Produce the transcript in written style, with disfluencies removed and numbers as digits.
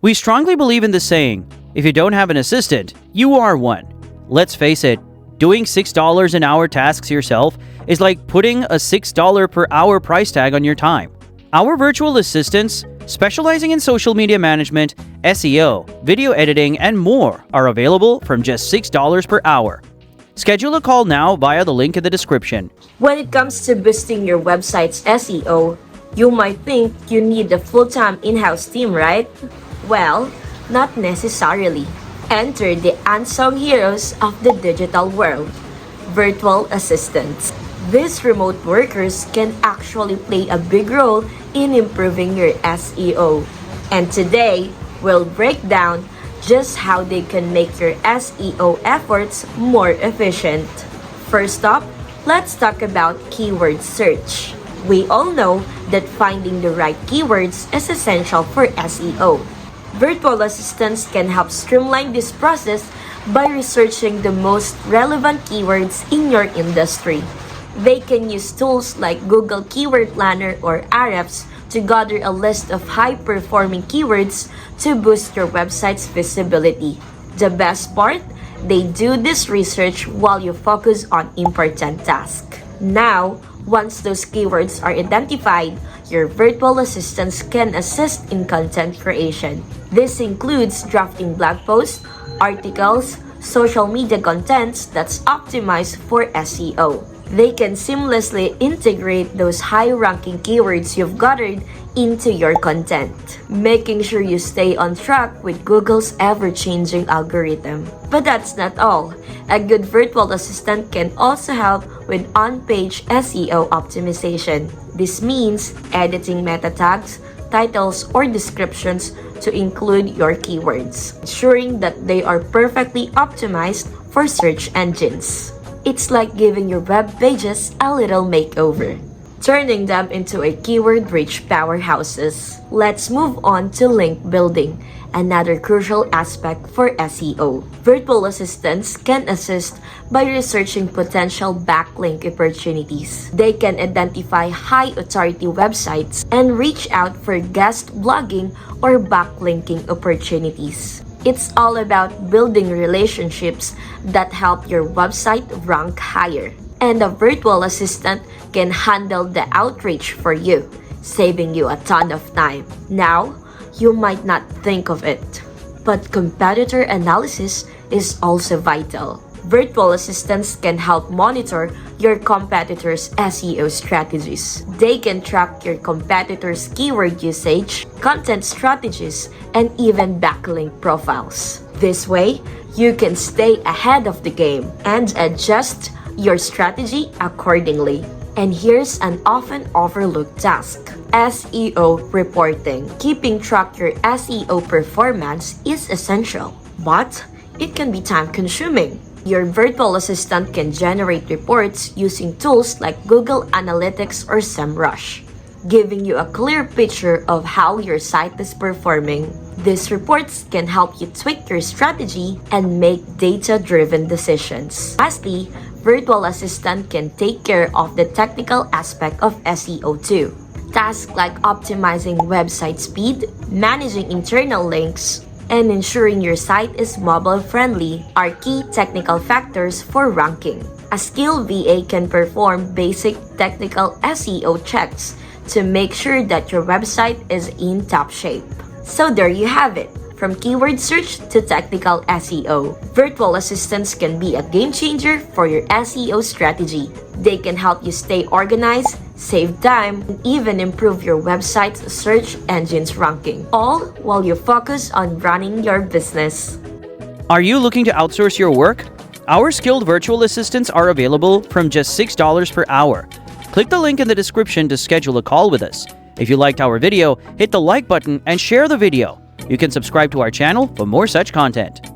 We strongly believe in the saying, if you don't have an assistant, you are one. Let's face it, doing $6 an hour tasks yourself is like putting a $6 per hour price tag on your time. Our virtual assistants, specializing in social media management, SEO, video editing, and more, are available from just $6 per hour. Schedule a call now via the link in the description. When it comes to boosting your website's SEO, you might think you need a full-time in-house team, right? Well, not necessarily. Enter the unsung heroes of the digital world, virtual assistants. These remote workers can actually play a big role in improving your SEO. And today, we'll break down just how they can make your SEO efforts more efficient. First up, let's talk about keyword search. We all know that finding the right keywords is essential for SEO. Virtual assistants can help streamline this process by researching the most relevant keywords in your industry. They can use tools like Google Keyword Planner or Ahrefs to gather a list of high-performing keywords to boost your website's visibility. The best part? They do this research while you focus on important tasks. Now, once those keywords are identified, your virtual assistants can assist in content creation. This includes drafting blog posts, articles, social media contents that's optimized for SEO. They can seamlessly integrate those high-ranking keywords you've gathered into your content, making sure you stay on track with Google's ever-changing algorithm. But that's not all. A good virtual assistant can also help with on-page SEO optimization. This means editing meta tags, titles, or descriptions to include your keywords, ensuring that they are perfectly optimized for search engines. It's like giving your web pages a little makeover, turning them into a keyword-rich powerhouses. Let's move on to link building, another crucial aspect for SEO. Virtual assistants can assist by researching potential backlink opportunities. They can identify high-authority websites and reach out for guest blogging or backlinking opportunities. It's all about building relationships that help your website rank higher. And a virtual assistant can handle the outreach for you, saving you a ton of time. Now, you might not think of it, but competitor analysis is also vital. Virtual assistants can help monitor your competitors' SEO strategies. They can track your competitors' keyword usage, content strategies, and even backlink profiles. This way, you can stay ahead of the game and adjust your strategy accordingly. And here's an often overlooked task: SEO reporting. Keeping track your SEO performance is essential, but it can be time-consuming. Your virtual assistant can generate reports using tools like Google Analytics or SEMrush, giving you a clear picture of how your site is performing. These reports can help you tweak your strategy and make data-driven decisions. Lastly, virtual assistant can take care of the technical aspect of SEO too. Tasks like optimizing website speed, managing internal links, and ensuring your site is mobile-friendly are key technical factors for ranking. A skilled VA can perform basic technical SEO checks to make sure that your website is in top shape. So there you have it. From keyword search to technical SEO, virtual assistants can be a game changer for your SEO strategy. They can help you stay organized, save time, and even improve your website's search engine's ranking, all while you focus on running your business. Are you looking to outsource your work? Our skilled virtual assistants are available from just $6 per hour. Click the link in the description to schedule a call with us. If you liked our video, hit the like button and share the video. You can subscribe to our channel for more such content.